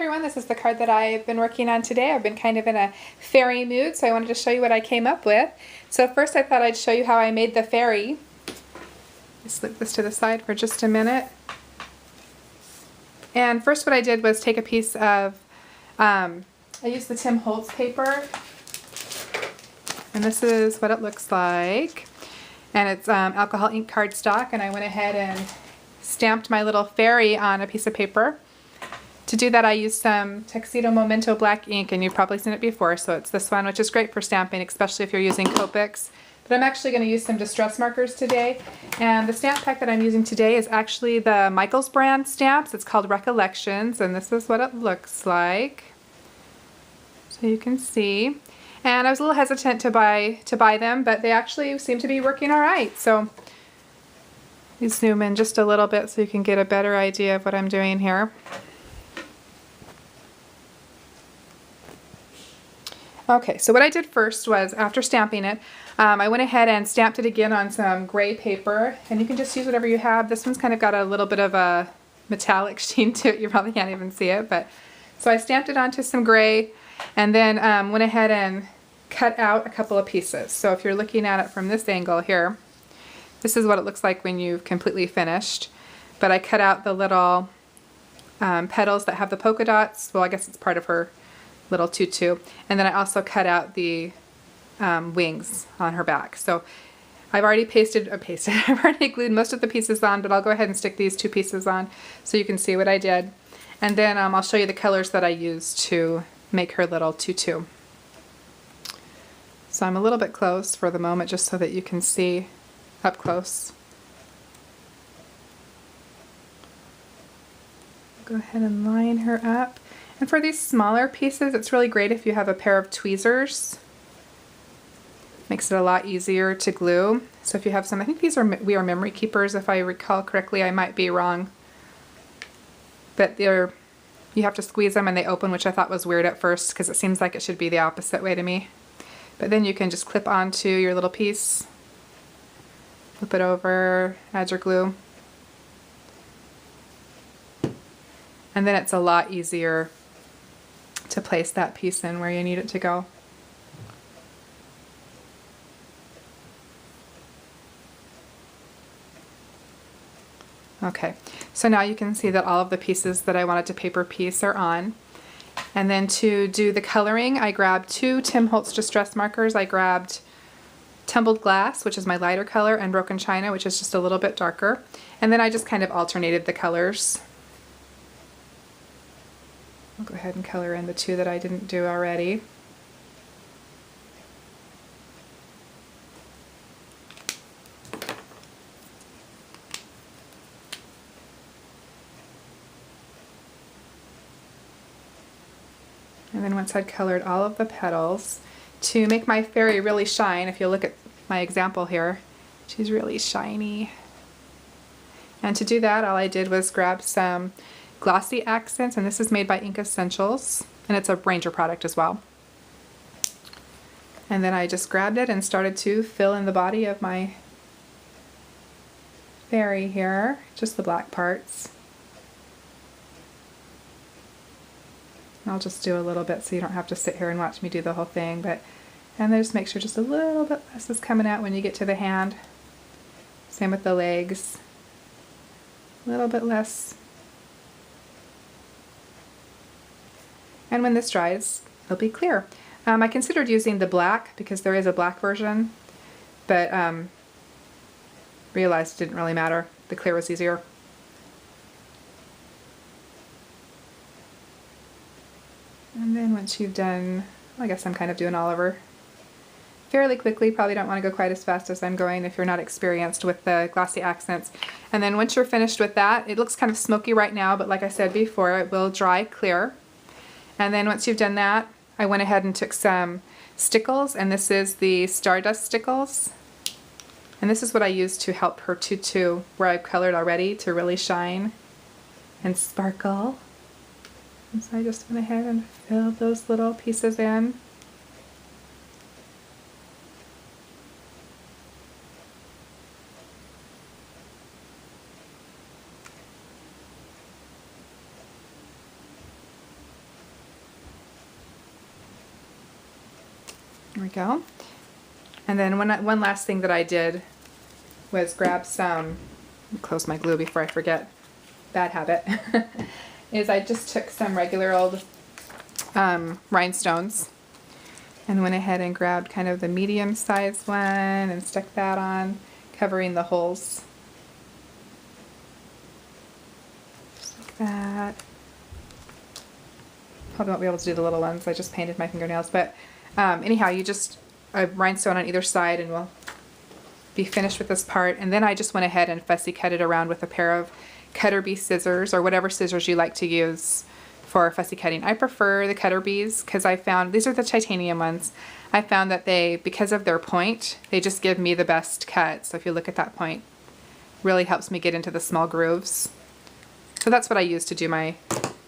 everyone, this is the card that I've been working on today. I've been kind of in a fairy mood, so I wanted to show you what I came up with. So first I thought I'd show you how I made the fairy. Just slip this to the side for just a minute. And first what I did was take a piece of, I used the Tim Holtz paper, and this is what it looks like. And it's alcohol ink cardstock, and I went ahead and stamped my little fairy on a piece of paper. To do that I used some Tuxedo Memento black ink, and you've probably seen it before, so it's this one, which is great for stamping, especially if you're using Copics. But I'm actually going to use some distress markers today, and the stamp pack that I'm using today is actually the Michaels brand stamps. It's called Recollections, and this is what it looks like. So you can see. And I was a little hesitant to buy them, but they actually seem to be working all right. So you zoom in just a little bit so you can get a better idea of what I'm doing here. Okay, so what I did first was, after stamping it, I went ahead and stamped it again on some gray paper, and you can just use whatever you have. This one's kind of got a little bit of a metallic sheen to it. You probably can't even see it, but so I stamped it onto some gray, and then went ahead and cut out a couple of pieces. So if you're looking at it from this angle here, this is what it looks like when you've completely finished. But I cut out the little petals that have the polka dots. Well, I guess it's part of her little tutu, and then I also cut out the wings on her back. So I've already I've already glued most of the pieces on, but I'll go ahead and stick these two pieces on so you can see what I did. And then I'll show you the colors that I used to make her little tutu. So I'm a little bit close for the moment just so that you can see up close. Go ahead and line her up. And for these smaller pieces, it's really great if you have a pair of tweezers. Makes it a lot easier to glue. So if you have some, I think these are We Are Memory Keepers, if I recall correctly. I might be wrong. But you have to squeeze them and they open, which I thought was weird at first because it seems like it should be the opposite way to me. But then you can just clip onto your little piece, flip it over, add your glue. And then it's a lot easier to place that piece in where you need it to go. Okay, so now you can see that all of the pieces that I wanted to paper piece are on. And then to do the coloring, I grabbed two Tim Holtz Distress markers. I grabbed Tumbled Glass, which is my lighter color, and Broken China, which is just a little bit darker. And then I just kind of alternated the colors. I'll go ahead and color in the two that I didn't do already. And then once I'd colored all of the petals, to make my fairy really shine, if you look at my example here, she's really shiny. And to do that, all I did was grab some glossy accents, and this is made by Ink Essentials, and it's a Ranger product as well. And then I just grabbed it and started to fill in the body of my fairy here, just the black parts. I'll just do a little bit so you don't have to sit here and watch me do the whole thing, and then just make sure just a little bit less is coming out when you get to the hand. Same with the legs. A little bit less. And when this dries, it'll be clear. I considered using the black because there is a black version, but realized it didn't really matter. The clear was easier. And then once you've done, I guess I'm kind of doing all over fairly quickly. Probably don't want to go quite as fast as I'm going if you're not experienced with the glossy accents. And then once you're finished with that, it looks kind of smoky right now, but like I said before, it will dry clear. And then once you've done that, I went ahead and took some stickles, and this is the Stardust stickles. And this is what I used to help her tutu, where I've colored already, to really shine and sparkle. And so I just went ahead and filled those little pieces in. There we go. And then one last thing that I did was grab some, close my glue before I forget, bad habit, is I just took some regular old rhinestones and went ahead and grabbed kind of the medium sized one and stuck that on, covering the holes. Just like that. Probably won't be able to do the little ones, I just painted my fingernails, but anyhow, you just a rhinestone on either side and we'll be finished with this part. And then I just went ahead and fussy cut it around with a pair of Cutter Bee scissors, or whatever scissors you like to use for fussy cutting. I prefer the Cutter Bees because I found, these are the titanium ones, I found that they, because of their point, they just give me the best cut. So if you look at that point, really helps me get into the small grooves. So that's what I use to do my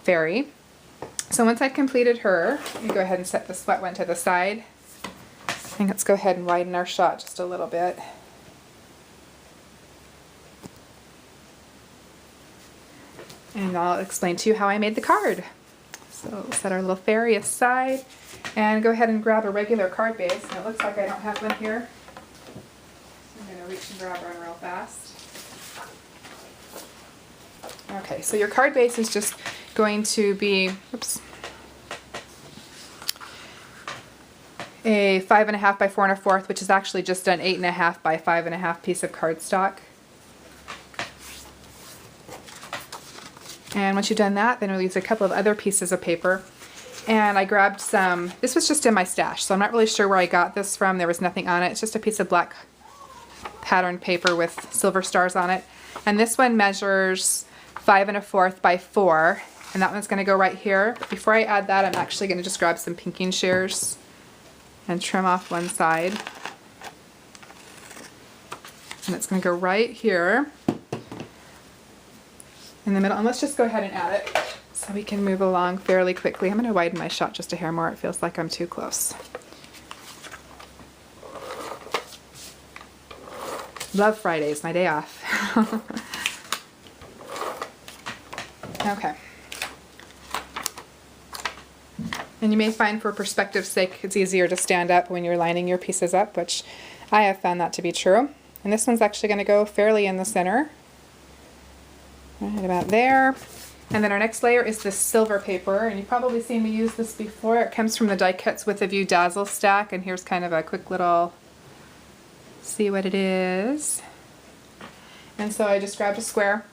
fairy. So once I've completed her, you go ahead and set this wet one to the side. And let's go ahead and widen our shot just a little bit. And I'll explain to you how I made the card. So we'll set our little fairy aside and go ahead and grab a regular card base. And it looks like I don't have one here. So I'm going to reach and grab one real fast. Okay, so your card base is just going to be, oops, a 5.5 by 4 1/4, which is actually just an 8.5 by 5.5 piece of cardstock. And once you've done that, then we'll use a couple of other pieces of paper. And I grabbed some, this was just in my stash, so I'm not really sure where I got this from. There was nothing on it. It's just a piece of black patterned paper with silver stars on it. And this one measures 5 1/4 by 4, and that one's going to go right here. But before I add that, I'm actually going to just grab some pinking shears and trim off one side. And it's going to go right here in the middle. And let's just go ahead and add it so we can move along fairly quickly. I'm going to widen my shot just a hair more. It feels like I'm too close. Love Fridays, my day off. Okay. And you may find, for perspective's sake, it's easier to stand up when you're lining your pieces up, which I have found that to be true. And this one's actually going to go fairly in the center, right about there. And then our next layer is this silver paper, and you've probably seen me use this before. It comes from the Die Cuts with a View Dazzle stack, and here's kind of a quick little, see what it is. And so I just grabbed a square,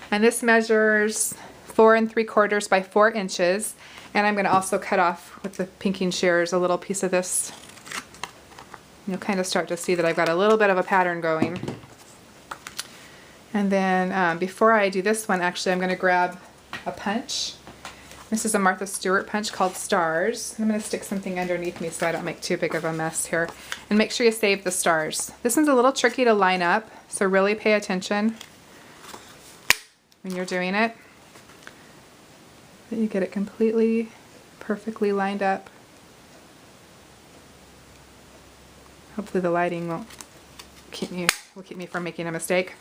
and this measures 4 3/4 by 4 inches. And I'm going to also cut off with the pinking shears a little piece of this. You'll kind of start to see that I've got a little bit of a pattern going. And then before I do this one, actually I'm going to grab a punch. This is a Martha Stewart punch called Stars. I'm going to stick something underneath me so I don't make too big of a mess here. And make sure you save the stars. This one's a little tricky to line up, so really pay attention when you're doing it. That you get it completely, perfectly lined up. Hopefully the lighting will keep me from making a mistake.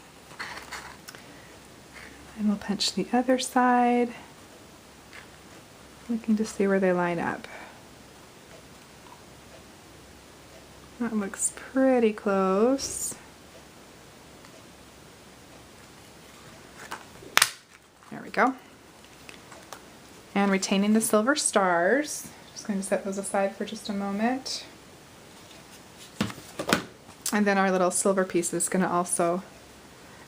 And we'll punch the other side, looking to see where they line up. That looks pretty close. There we go. And retaining the silver stars, just going to set those aside for just a moment. And then our little silver piece is going to also,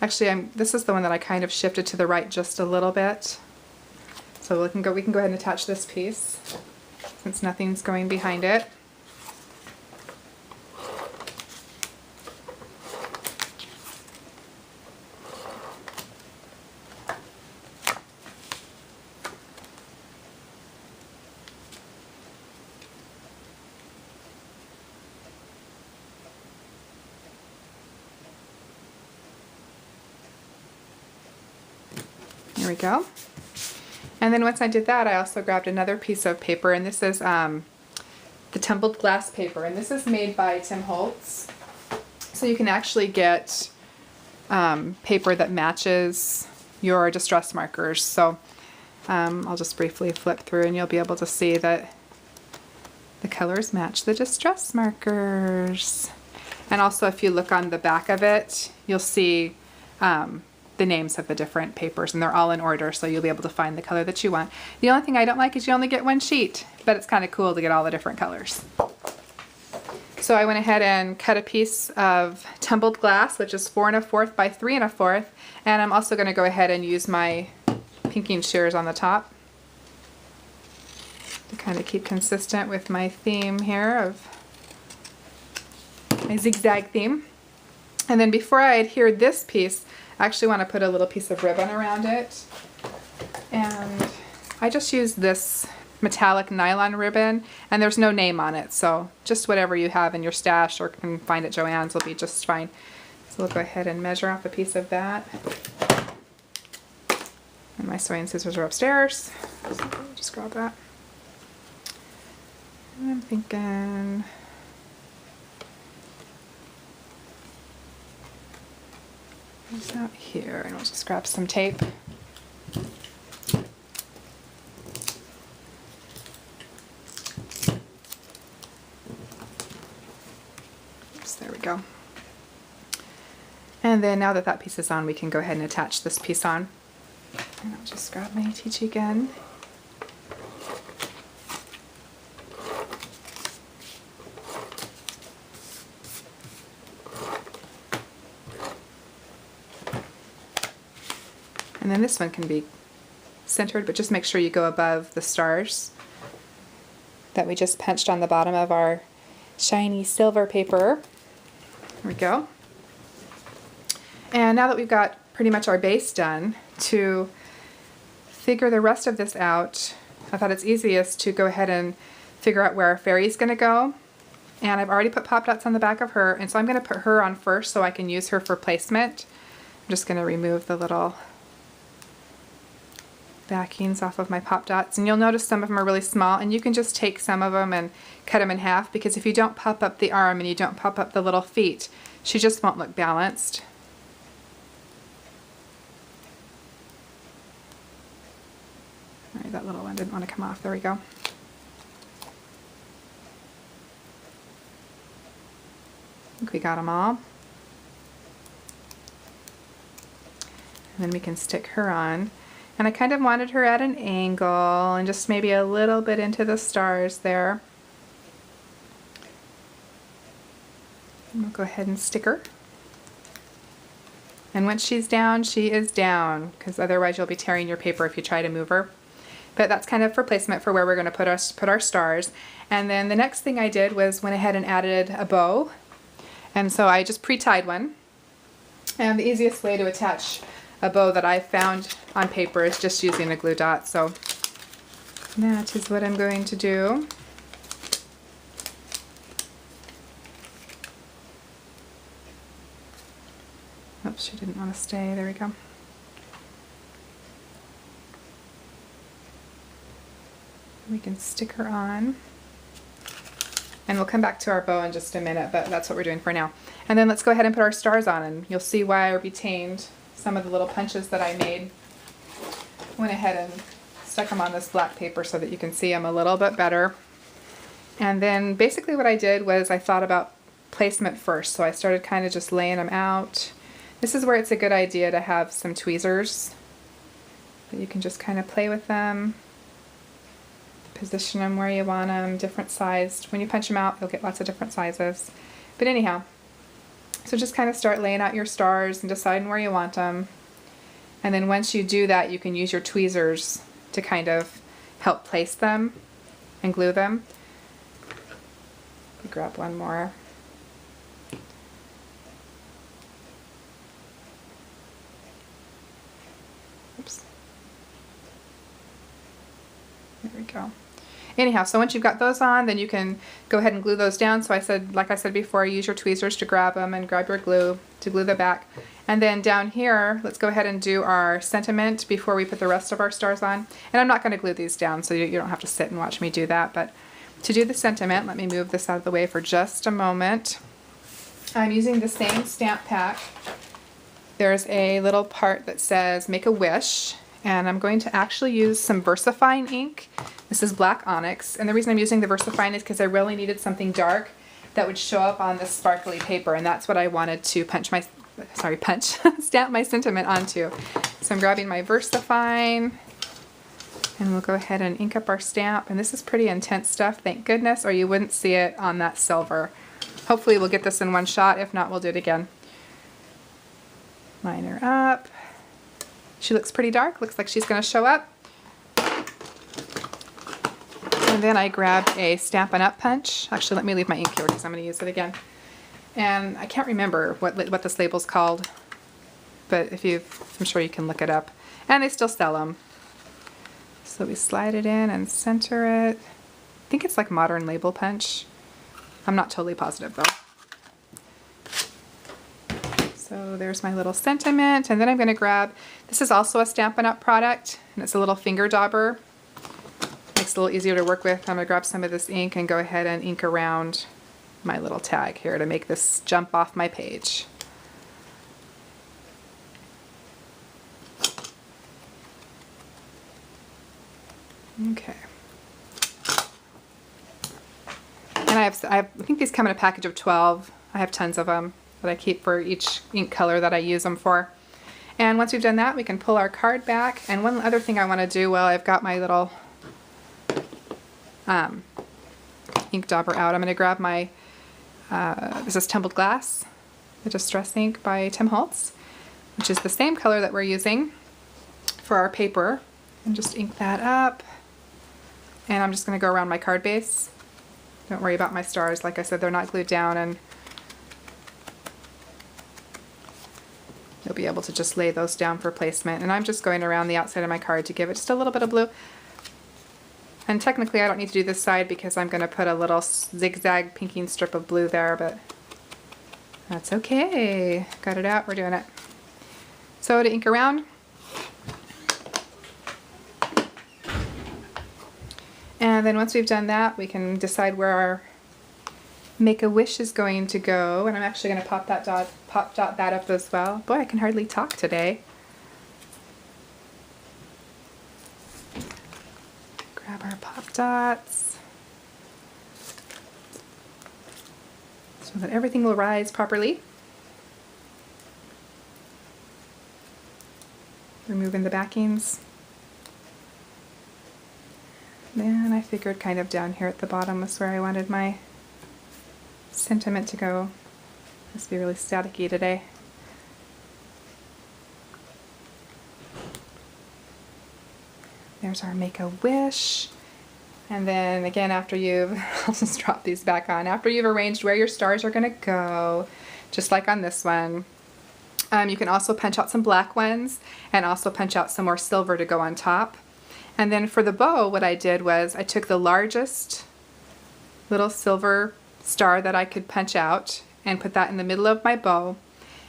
actually this is the one that I kind of shifted to the right just a little bit. So we can go ahead and attach this piece since nothing's going behind it. There we go. And then once I did that, I also grabbed another piece of paper, and this is the tumbled glass paper, and this is made by Tim Holtz. So you can actually get paper that matches your distress markers. So I'll just briefly flip through and you'll be able to see that The colors match the distress markers. And also if you look on the back of it, you'll see the names of the different papers, and they're all in order, so you'll be able to find the color that you want. The only thing I don't like is you only get one sheet, but it's kind of cool to get all the different colors. So I went ahead and cut a piece of tumbled glass, which is 4 1/4 by 3 1/4, and I'm also going to go ahead and use my pinking shears on the top to kind of keep consistent with my theme here of my zigzag theme. And then before I adhere this piece, I actually want to put a little piece of ribbon around it. And I just use this metallic nylon ribbon, and there's no name on it, so just whatever you have in your stash or can find at Joann's will be just fine. So we'll go ahead and measure off a piece of that. And my sewing scissors are upstairs, so just grab that. And I'm thinking it's out here, and I'll just grab some tape. Oops, there we go. And then now that that piece is on, we can go ahead and attach this piece on. And I'll just grab my ATG again. And then this one can be centered, but just make sure you go above the stars that we just punched on the bottom of our shiny silver paper. There we go. And now that we've got pretty much our base done, to figure the rest of this out, I thought it's easiest to go ahead and figure out where our fairy's going to go. And I've already put pop dots on the back of her, and so I'm going to put her on first so I can use her for placement. I'm just going to remove the little backings off of my pop dots, and you'll notice some of them are really small, and you can just take some of them and cut them in half, because if you don't pop up the arm and you don't pop up the little feet, she just won't look balanced. Alright, that little one didn't want to come off. There we go. I think we got them all. And then we can stick her on. And I kind of wanted her at an angle and just maybe a little bit into the stars there. And we'll go ahead and stick her. And once she's down, she is down, because otherwise you'll be tearing your paper if you try to move her. But that's kind of for placement for where we're going to put our stars. And then the next thing I did was went ahead and added a bow. And so I just pre-tied one. And the easiest way to attach a bow that I found on paper is just using a glue dot. So that is what I'm going to do. Oops, she didn't want to stay. There we go. We can stick her on. And we'll come back to our bow in just a minute, but that's what we're doing for now. And then let's go ahead and put our stars on, and you'll see why I retained some of the little punches that I made. Went ahead and stuck them on this black paper so that you can see them a little bit better. And then basically what I did was I thought about placement first, so I started kind of just laying them out. This is where it's a good idea to have some tweezers, that you can just kind of play with them, position them where you want them, different sized. When you punch them out, you'll get lots of different sizes. But anyhow, so just kind of start laying out your stars and deciding where you want them. And then once you do that, you can use your tweezers to kind of help place them and glue them. Grab one more. Oops. There we go. Anyhow, so once you've got those on, then you can go ahead and glue those down. So I said, like I said before, use your tweezers to grab them and grab your glue to glue the back. And then down here, let's go ahead and do our sentiment before we put the rest of our stars on. And I'm not going to glue these down, so you don't have to sit and watch me do that. But to do the sentiment, let me move this out of the way for just a moment. I'm using the same stamp pack. There's a little part that says make a wish. And I'm going to actually use some VersaFine ink. This is Black Onyx, and the reason I'm using the VersaFine is because I really needed something dark that would show up on this sparkly paper, and that's what I wanted to stamp my sentiment onto. So I'm grabbing my VersaFine, and we'll go ahead and ink up our stamp. And this is pretty intense stuff, thank goodness, or you wouldn't see it on that silver. Hopefully we'll get this in one shot. If not, we'll do it again. Line her up. She looks pretty dark. Looks like she's going to show up. And then I grabbed a Stampin' Up! Punch. Actually, let me leave my ink here because I'm going to use it again. And I can't remember what this label's called, but I'm sure you can look it up. And they still sell them. So we slide it in and center it. I think it's like Modern Label Punch. I'm not totally positive though. So there's my little sentiment, and then I'm going to grab, this is also a Stampin' Up! Product, and it's a little finger dauber. Makes it a little easier to work with. I'm going to grab some of this ink and go ahead and ink around my little tag here to make this jump off my page. Okay. And I think these come in a package of 12. I have tons of them that I keep for each ink color that I use them for. And once we've done that, we can pull our card back. And one other thing I want to do while I've got my little ink dauber out, I'm going to grab my, this is Tumbled Glass, the Distress ink by Tim Holtz, which is the same color that we're using for our paper. And just ink that up. And I'm just going to go around my card base. Don't worry about my stars. Like I said, they're not glued down, and you'll be able to just lay those down for placement. And I'm just going around the outside of my card to give it just a little bit of blue. And technically I don't need to do this side because I'm going to put a little zigzag pinking strip of blue there, but that's okay. Got it out, we're doing it. So to ink around, and then once we've done that, we can decide where our Make-A-Wish is going to go. And I'm actually going to pop dot that up as well. Boy, I can hardly talk today. Grab our pop dots so that everything will rise properly. Removing the backings. Then I figured kind of down here at the bottom was where I wanted my sentiment to go. Must be really staticky today. There's our Make-A-Wish. And then again, after you've, I'll just drop these back on, after you've arranged where your stars are going to go, just like on this one, you can also punch out some black ones and also punch out some more silver to go on top. And then for the bow, what I did was I took the largest little silver star that I could punch out and put that in the middle of my bow.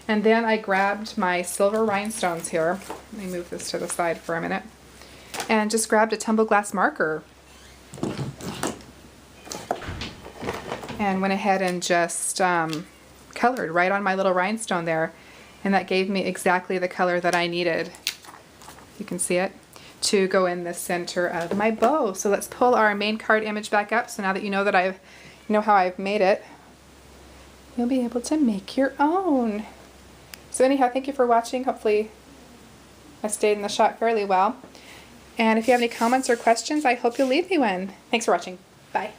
And then I grabbed my silver rhinestones here. Let me move this to the side for a minute. And just grabbed a tumbled glass marker and went ahead and just colored right on my little rhinestone there. And that gave me exactly the color that I needed. You can see it, to go in the center of my bow. So let's pull our main card image back up. So now that you know that you know how I've made it, you'll be able to make your own. So anyhow, thank you for watching. Hopefully I stayed in the shot fairly well. And if you have any comments or questions, I hope you'll leave me one. Thanks for watching. Bye.